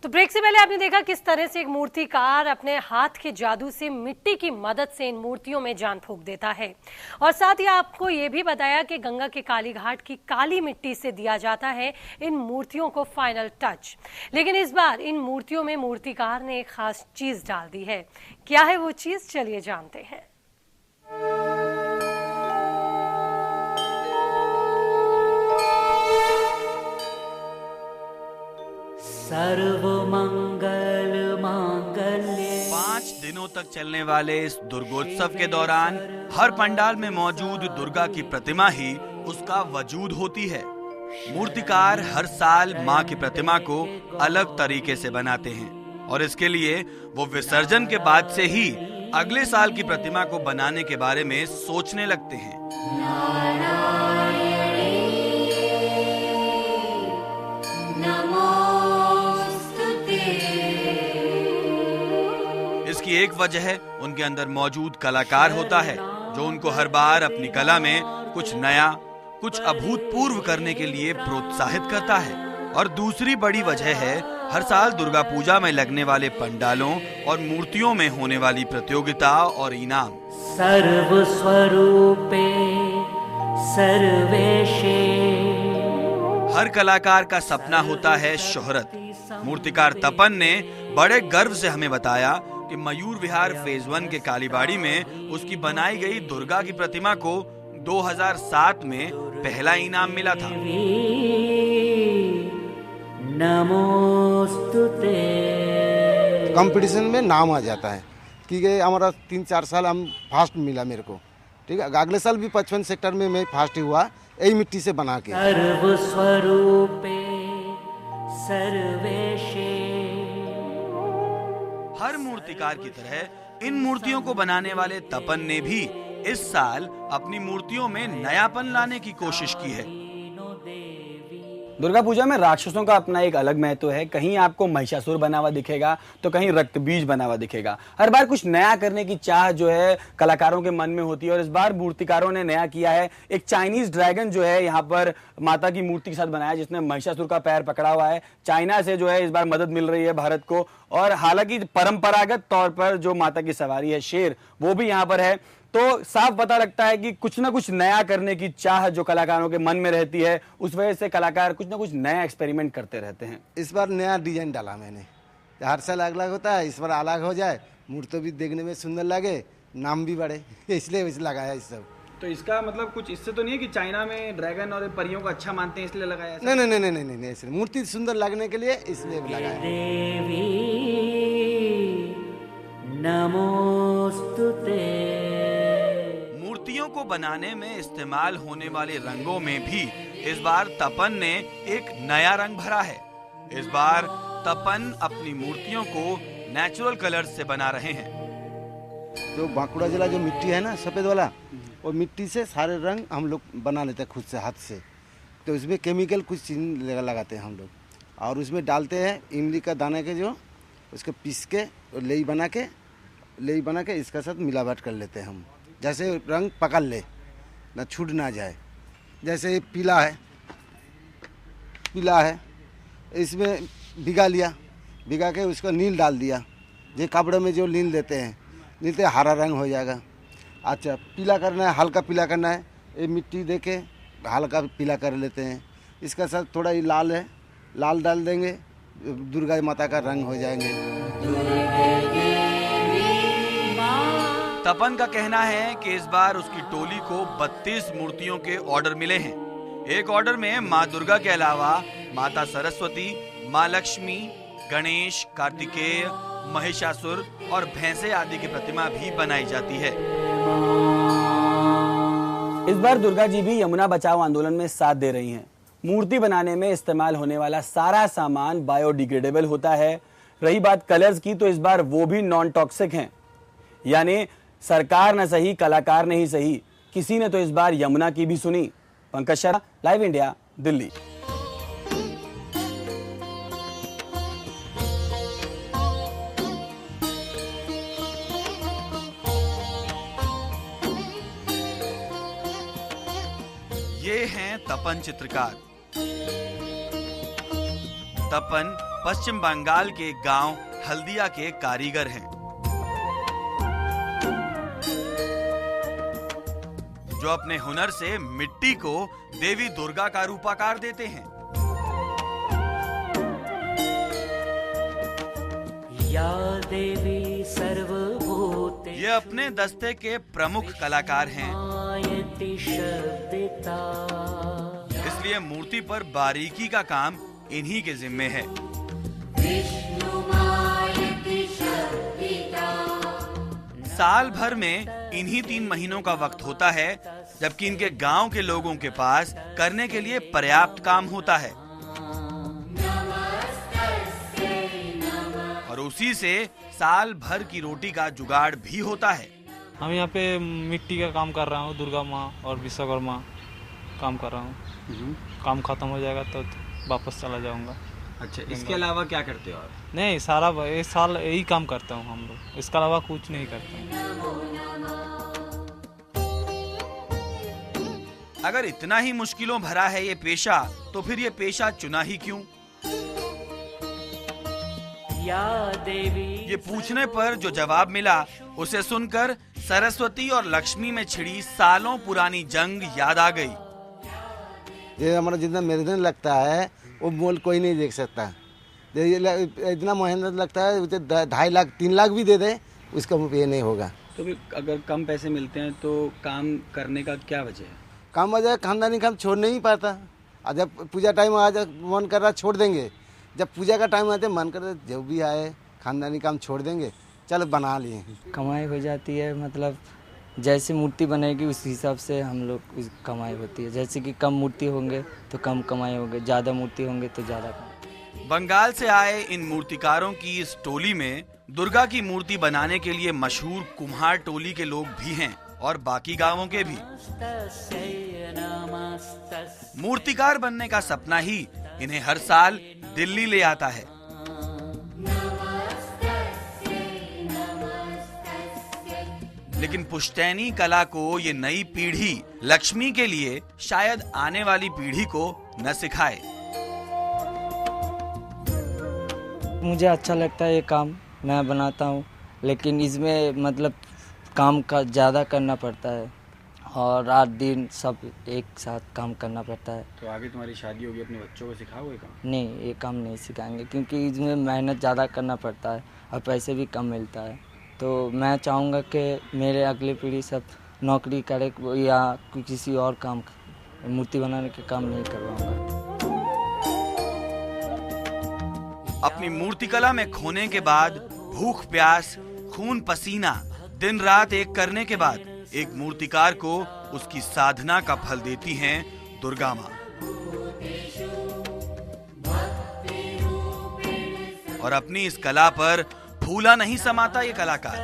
तो ब्रेक से पहले आपने देखा किस तरह से एक मूर्तिकार अपने हाथ के जादू से मिट्टी की मदद से इन मूर्तियों में जान फूंक देता है। और साथ ही आपको ये भी बताया कि गंगा के काली घाट की काली मिट्टी से दिया जाता है इन मूर्तियों को फाइनल टच। लेकिन इस बार इन मूर्तियों में मूर्तिकार ने एक खास चीज डाल दी है। क्या है वो चीज, चलिए जानते हैं। सर्वमंगल मांगल्ये। 5 दिनों तक चलने वाले इस दुर्गोत्सव के दौरान हर पंडाल में मौजूद दुर्गा की प्रतिमा ही उसका वजूद होती है। मूर्तिकार हर साल मां की प्रतिमा को अलग तरीके से बनाते हैं और इसके लिए वो विसर्जन के बाद से ही अगले साल की प्रतिमा को बनाने के बारे में सोचने लगते हैं। इसकी एक वजह उनके अंदर मौजूद कलाकार होता है, जो उनको हर बार अपनी कला में कुछ नया, कुछ अभूतपूर्व करने के लिए प्रोत्साहित करता है। और दूसरी बड़ी वजह है हर साल दुर्गा पूजा में लगने वाले पंडालों और मूर्तियों में होने वाली प्रतियोगिता और इनाम। सर्व स्वरूपे सर्वेशे। हर कलाकार का सपना होता है शोहरत। मूर्तिकार तपन ने बड़े गर्व से हमें बताया कि मयूर विहार फेज 1 के कालीबाड़ी में उसकी बनाई गई दुर्गा की प्रतिमा को 2007 में पहला इनाम मिला था। नमोस्तुते। कंपटीशन में नाम आ जाता है कि हमारा 3-4 साल हम फर्स्ट मिला मेरे को, ठीक है। अगले साल भी 55 सेक्टर में मैं फर्स्ट हुआ, यही मिट्टी से बना के। सर्व स्वरूपे सर्वेशे। हर मूर्तिकार की तरह इन मूर्तियों को बनाने वाले तपन ने भी इस साल अपनी मूर्तियों में नयापन लाने की कोशिश की है। दुर्गा पूजा में राक्षसों का अपना एक अलग महत्व है। कहीं आपको महिषासुर बना हुआ दिखेगा तो कहीं रक्तबीज बना हुआ दिखेगा। हर बार कुछ नया करने की चाह जो है कलाकारों के मन में होती है और इस बार मूर्तिकारों ने नया किया है। एक चाइनीज ड्रैगन जो है यहाँ पर माता की मूर्ति के साथ बनाया, जिसने महिषासुर का पैर पकड़ा हुआ है। चाइना से जो है इस बार मदद मिल रही है भारत को। और हालांकि परंपरागत तौर पर जो माता की सवारी है शेर, वो भी यहाँ पर है। तो साफ पता लगता है कि कुछ ना कुछ नया करने की चाह जो कलाकारों के मन में रहती है, उस वजह से कलाकार कुछ ना कुछ नया एक्सपेरिमेंट करते रहते हैं। इस बार नया डिजाइन डाला मैंने। हर साल अलग होता है, इस बार अलग हो जाए, मूर्ति भी देखने में सुंदर लगे, नाम भी बढ़े, इसलिए लगाया इस सब। तो इसका मतलब कुछ इससे तो नहीं है कि चाइना में ड्रैगन और परियों को अच्छा मानते हैं इसलिए लगाया? नहीं नहीं नहीं नहीं नहीं, इसलिए मूर्ति सुंदर लगने के लिए इसलिए लगाया। देवी नमोस्तुते। मूर्तियों को बनाने में इस्तेमाल होने वाले रंगों में भी इस बार तपन ने एक नया रंग भरा है। इस बार तपन अपनी मूर्तियों को नेचुरल कलर्स से बना रहे हैं। जो बांकुड़ा जिला जो मिट्टी है ना सफेद वाला, वो मिट्टी से सारे रंग हम लोग बना लेते हैं खुद से, हाथ से। तो उसमें केमिकल कुछ चीज लगाते हैं हम लोग और उसमें डालते हैं इमली का दाना के, जो उसको पीस के लेई बना के इसका साथ मिलावट कर लेते हैं हम, जैसे रंग पकड़ ले ना, छूट ना जाए। जैसे पीला है, इसमें भिगा के उसको नील डाल दिया। ये कपड़े में जो नील देते हैं, नील से हरा रंग हो जाएगा। अच्छा, पीला करना है, हल्का पीला करना है, ये मिट्टी दे के हल्का पीला कर लेते हैं। इसका साथ थोड़ा ये लाल है, लाल डाल देंगे, दुर्गा माता का रंग हो जाएंगे। तपन का कहना है कि इस बार उसकी टोली को 32 मूर्तियों के ऑर्डर मिले हैं। एक ऑर्डर में माँ दुर्गा के अलावा माता सरस्वती, माँ लक्ष्मी, गणेश, कार्तिकेय, महिषासुर और भैंसे आदि की प्रतिमा भी बनाई जाती है। इस बार दुर्गा जी भी यमुना बचाओ आंदोलन में साथ दे रही हैं। मूर्ति बनाने में इस्तेमाल होने वाला सारा सामान बायोडिग्रेडेबल होता है। रही बात कलर्स की, तो इस बार वो भी नॉन टॉक्सिक हैं। यानी सरकार न सही, कलाकार नहीं सही, किसी ने तो इस बार यमुना की भी सुनी। Pankaj Sharma, live India, Delhi. ये हैं तपन चित्रकार। तपन पश्चिम बंगाल के गांव हल्दिया के कारीगर हैं, जो अपने हुनर से मिट्टी को देवी दुर्गा का रूपाकार देते हैं। या देवी सर्वभूते ये अपने दस्ते के प्रमुख कलाकार हैं, मायति शब्दिता। इसलिए मूर्ति पर बारीकी का काम इन्हीं के जिम्मे है। साल भर में इन्हीं 3 महीनों का वक्त होता है, जबकि इनके गांव के लोगों के पास करने के लिए पर्याप्त काम होता है और उसी से साल भर की रोटी का जुगाड़ भी होता है। हम यहाँ पे मिट्टी का काम कर रहा हूँ, दुर्गा माँ और विश्वकर्मा काम कर रहा हूँ। काम खत्म हो जाएगा तो वापस चला जाऊंगा। अच्छा, इसके अलावा क्या करते हो आप? नहीं, सारा इस साल यही काम करता हूँ हम लोग, इसके अलावा कुछ नहीं करते। अगर इतना ही मुश्किलों भरा है ये पेशा, तो फिर ये पेशा चुना ही क्यों? या देवी ये पूछने पर जो जवाब मिला, उसे सुनकर सरस्वती और लक्ष्मी में छिड़ी सालों पुरानी जंग याद आ गई। ये हमारा जितना मेहनत लगता है वो मोल कोई नहीं देख सकता। इतना मेहनत लगता है, उसे 2.5 लाख 3 लाख भी दे दे, उसका ये नहीं होगा। तो फिर अगर कम पैसे मिलते हैं तो काम करने का क्या वजह है? काम वजह खानदानी काम छोड़ नहीं पाता। और जब पूजा टाइम आ जाए मन कर रहा छोड़ देंगे, जब पूजा का टाइम आते मन कर रहा जो भी आए खानदानी काम छोड़ देंगे, चलो बना लिए। कमाई हो जाती है, मतलब जैसे मूर्ति बनेगी उस हिसाब से हम लोग कमाई होती है। जैसे कि कम मूर्ति होंगे तो कम कमाई होगी, ज़्यादा मूर्ति होंगे तो ज़्यादा कमाई। बंगाल से आए इन मूर्तिकारों की इस टोली में दुर्गा की मूर्ति बनाने के लिए मशहूर कुम्हार टोली के लोग भी हैं और बाकी गांवों के भी। मूर्तिकार बनने का सपना ही इन्हें हर साल दिल्ली ले आता है। लेकिन पुश्तैनी कला को ये नई पीढ़ी लक्ष्मी के लिए शायद आने वाली पीढ़ी को न सिखाए। मुझे अच्छा लगता है ये काम, मैं बनाता हूँ, लेकिन इसमें मतलब काम का ज़्यादा करना पड़ता है और रात दिन सब एक साथ काम करना पड़ता है। तो आगे तुम्हारी शादी होगी, अपने बच्चों को सिखाओगे काम? नहीं, ये काम नहीं सिखाएंगे क्योंकि इसमें मेहनत ज़्यादा करना पड़ता है और पैसे भी कम मिलता है। तो मैं चाहूँगा कि मेरे अगली पीढ़ी सब नौकरी करे या किसी और काम, मूर्ति बनाने के काम नहीं करवाऊँगा। अपनी मूर्तिकला में खोने के बाद भूख प्यास खून पसीना दिन रात एक करने के बाद एक मूर्तिकार को उसकी साधना का फल देती हैं दुर्गा माँ। और अपनी इस कला पर फूला नहीं समाता ये कलाकार।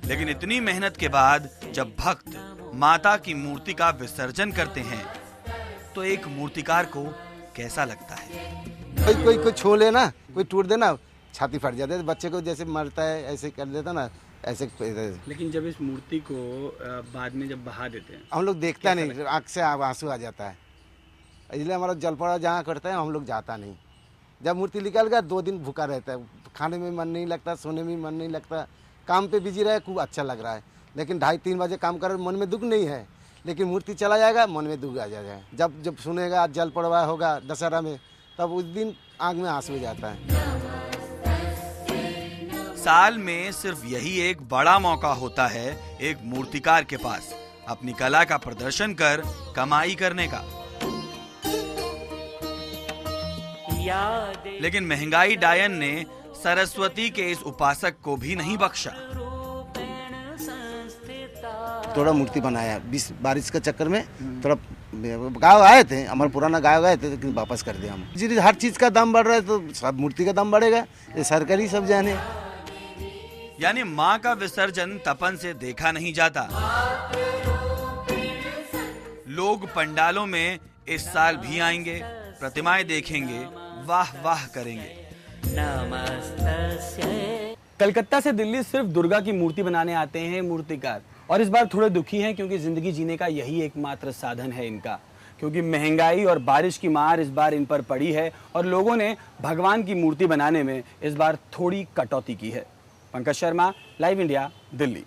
लेकिन इतनी मेहनत के बाद जब भक्त माता की मूर्ति का विसर्जन करते हैं तो एक मूर्तिकार को कैसा लगता है? कोई छू लेना, कोई टूट देना, छाती फट जाती है। बच्चे को जैसे मरता है ऐसे कर देता ना, ऐसे। लेकिन जब इस मूर्ति को बाद में जब बहा देते हैं, हम लोग देखता नहीं, आँख से आंसू आ जाता है। इसलिए हमारा जलपड़ा जहाँ करता है हम लोग जाता नहीं। जब मूर्ति निकल गया 2 दिन भूखा रहता है, खाने में मन नहीं लगता, सोने में मन नहीं लगता, काम पे बिजी रहे, खूब अच्छा लग रहा है। लेकिन 2:30-3 बजे काम कर मन में दुख नहीं है, लेकिन मूर्ति चला जाएगा मन में दुख आ जाएगा। जब सुनेगा जल पड़वा होगा दशहरा में, तब उस दिन आँख में आंसू जाता है। साल में सिर्फ यही एक बड़ा मौका होता है एक मूर्तिकार के पास अपनी कला का प्रदर्शन कर कमाई करने का। लेकिन महंगाई डायन ने सरस्वती के इस उपासक को भी नहीं बख्शा। थोड़ा मूर्ति बनाया, बारिश का चक्कर में थोड़ा गाँव आए थे, हमारे पुराना गाँव गए थे, लेकिन वापस कर दिया हम। हर चीज का दाम बढ़ रहा है तो सब मूर्ति का दाम बढ़ेगा, ये सरकारी सब जाने। यानी माँ का विसर्जन तपन से देखा नहीं जाता। लोग पंडालों में इस साल भी आएंगे, प्रतिमाएं देखेंगे, वाह वाह करेंगे। कलकत्ता से दिल्ली सिर्फ दुर्गा की मूर्ति बनाने आते हैं मूर्तिकार, और इस बार थोड़े दुखी हैं क्योंकि जिंदगी जीने का यही एकमात्र साधन है इनका। क्योंकि महंगाई और बारिश की मार इस बार इन पर पड़ी है और लोगों ने भगवान की मूर्ति बनाने में इस बार थोड़ी कटौती की है। Pankaj Sharma, live India, Delhi.